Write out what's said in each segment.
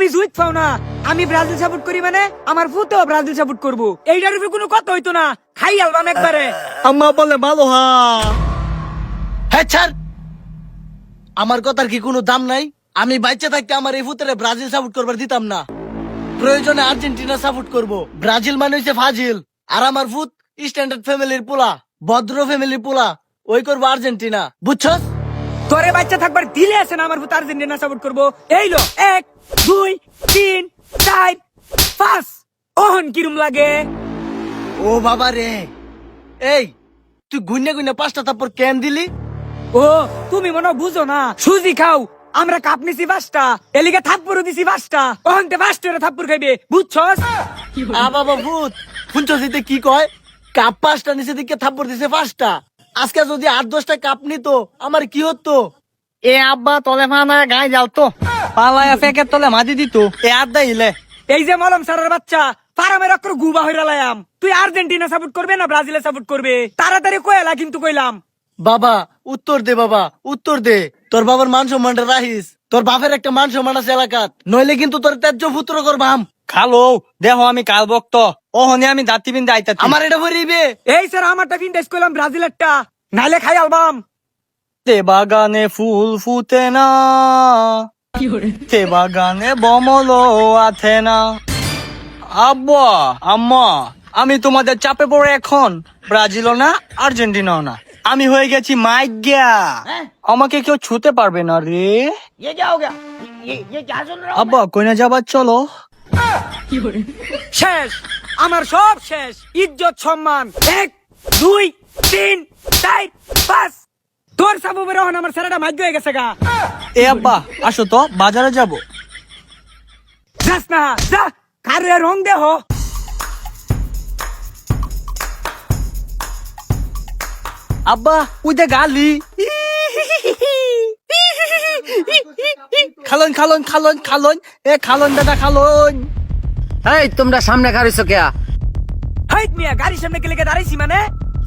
তুমি জুইত পাও না আমি ব্রাজিল সাপোর্ট করি মানে আমার ফুতেও ব্রাজিল সাপোর্ট করবো এইটার উপরে কোনো কথা হইতো না খাই আলবাম একবারে আম্মা বলে ভালো হা হ্যাঁ ছাড় আমার কথার কি কোনো দাম নাই আমি বাচ্চা থাকতে আমার এই ফুতেরে ব্রাজিল সাপোর্ট করবার দিতাম না প্রয়োজনে আর্জেন্টিনা সাপোর্ট করব ব্রাজিল মানে হচ্ছে ফাজিল আর আমার ফুত স্ট্যান্ডার্ড ফ্যামিলির পোলা ভদ্র ফ্যামিলির পোলা ওই করবো আর্জেন্টিনা বুঝছস তোরে বাচ্চা থাকবার দিলে আছে না আমার ফুত আর্জেন্টিনা সাপোর্ট করবো এই লো 1 2 3 4 5 ওহন কিরম লাগে ও বাবা রে এই তুই গুইনা গুইনা 5টা থাপ্পড় কেন দিলি ও তুমি মনে হয় বুঝো না সুজি খাও আমরা কাপ নিছি 5টা এলিগে থাপ্পড় দিছি 5টা ওহনতে 5টা থাপ্পড় খাইবে বুঝছস বাবা ভূত শুনছস এতে কি কয় কাপ 5টা নিচে দিকে থাপ্পড় দিছে 5টা আজকে যদি 8-10টা কাপ নিত আমার কি হতো এ আব্বা তলে ফানা গায়ে যাও তো পালায়া ফেকের তলে মাঝি দিত এ আড্ডা ইলে এই যে মলম সারার বাচ্চা পারামের অক্ষর গুবা হইরা লায়াম তুই আর্জেন্টিনা সাপোর্ট করবে না ব্রাজিলে সাপোর্ট করবে তাড়াতাড়ি কয়লা কিন্তু কইলাম বাবা উত্তর দে বাবা উত্তর দে তোর বাবার মান সম্মানটা রাখিস তোর বাপের একটা মান সম্মান আছে এলাকাত নইলে কিন্তু তোর ত্যায্য পুত্র করবাম খালো দেখো আমি কাল বক্ত ওহনে আমি দাঁতি বিন্দা আইতা আমার এটা ভরিবে এই স্যার আমারটা কিনতেস কইলাম ব্রাজিলেরটা নাইলে খাই আলবাম তে বাগানে ফুল ফুটে না তে বাগানে বমলো আথে না আব্বা আম্মা আমি তোমাদের চাপে পড়ে এখন ব্রাজিলও না আর্জেন্টিনাও না আমি হয়ে গেছি মাইগ্যা আমাকে কেউ ছুতে পারবে না রে আব্বা কইনা যাবার চলো শেষ আমার সব শেষ ইজ্জত সম্মান 1 2 3 4 5 তোর সাবুবের এখন আমার সারাটা ভাগ্য হয়ে গেছে গা এ আব্বা আসো তো বাজারে যাব যাস না যা কারে রং দেহ আব্বা ওই যে গালি খালন খালন খালন খালন এ খালন দাদা খালন এই তোমরা সামনে গাড়িছো কে হাইট মিয়া গাড়ি সামনে গেলে দাঁড়াইছি মানে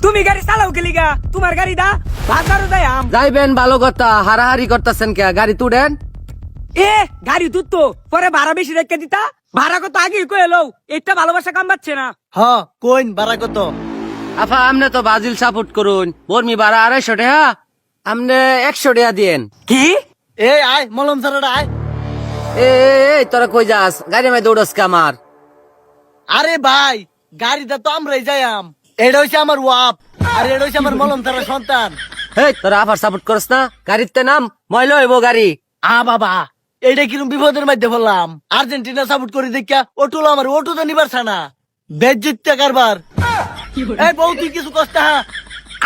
তুমি গাড়ি চালাও গেলি গা তোমার গাড়ি দা বাজারও যাই আম যাইবেন ভালো কথা হারাহারি করতেছেন কে গাড়ি তুড়েন এ গাড়ি তুই তো পরে ভাড়া বেশি রেখে দিতা ভাড়া কত আগে কই এলো এটা ভালোবাসা কাম পাচ্ছে না হ কইন বারা কত আফা আমনে তো ব্রাজিল সাপোর্ট করুন বর্মি ভাড়া 250 টাকা আমনে 100 টাকা দিয়েন কি এই আয় মলম সারাটা আয় এই তোরা কই যাস গাড়ি মে দৌড়স কে আমার আরে ভাই গাড়িটা তো আমরাই যাইয়াম এটা হইছে আমার ওয়াপ আর এটা হইছে আমার মলম সারা সন্তান এই তোরা আফার সাপোর্ট করস না গাড়িতে নাম ময়লা হইব গাড়ি বাবা এইটা কিরম বিপদের মধ্যে বললাম আর্জেন্টিনা সাপোর্ট করি দেখিয়া ওটুলো আমার ওটু তো নিবার না বেজ্জিত কারবার এই বউ তুই কিছু কষ্ট হ্যাঁ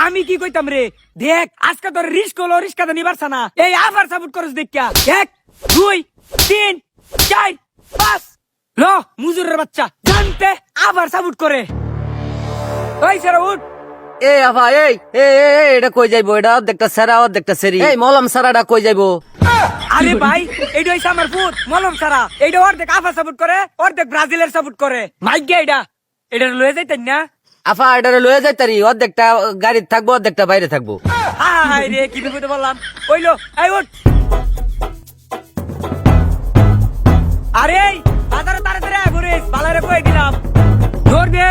আমি কি কইতাম রে দেখ আজকে তোর রিস্ক হলো রিস্কাতে নিবারছ না এই আবার সাপোর্ট করছ দেখা 1 2 3 4 5 ল মুজুরের বাচ্চা জানতে আবার সাপোর্ট করে ওই সারা উঠ এ আফা এই এটা কই যাইবো এটা অর্ধেকটা সেরা অর্ধেকটা সেরি এই মলম সারাটা কই যাইবো আরে ভাই এইটা হইছে আমার ফুট মলম সারা এইটা অর্ধেক আফা সাপোর্ট করে অর্ধেক ব্রাজিলের সাপোর্ট করে মাইক এইটা এটা লয়ে যাইতেন না আফা এটা লয়ে যাইতারি অর্ধেকটা গাড়ি থাকবো অর্ধেকটা বাইরে থাকবো হাই রে কি বিপদে বললাম ওইলো এই উঠ আরে বাজারে তাড়াতাড়ি আয় বরিস বালারে কই দিলাম ধর দে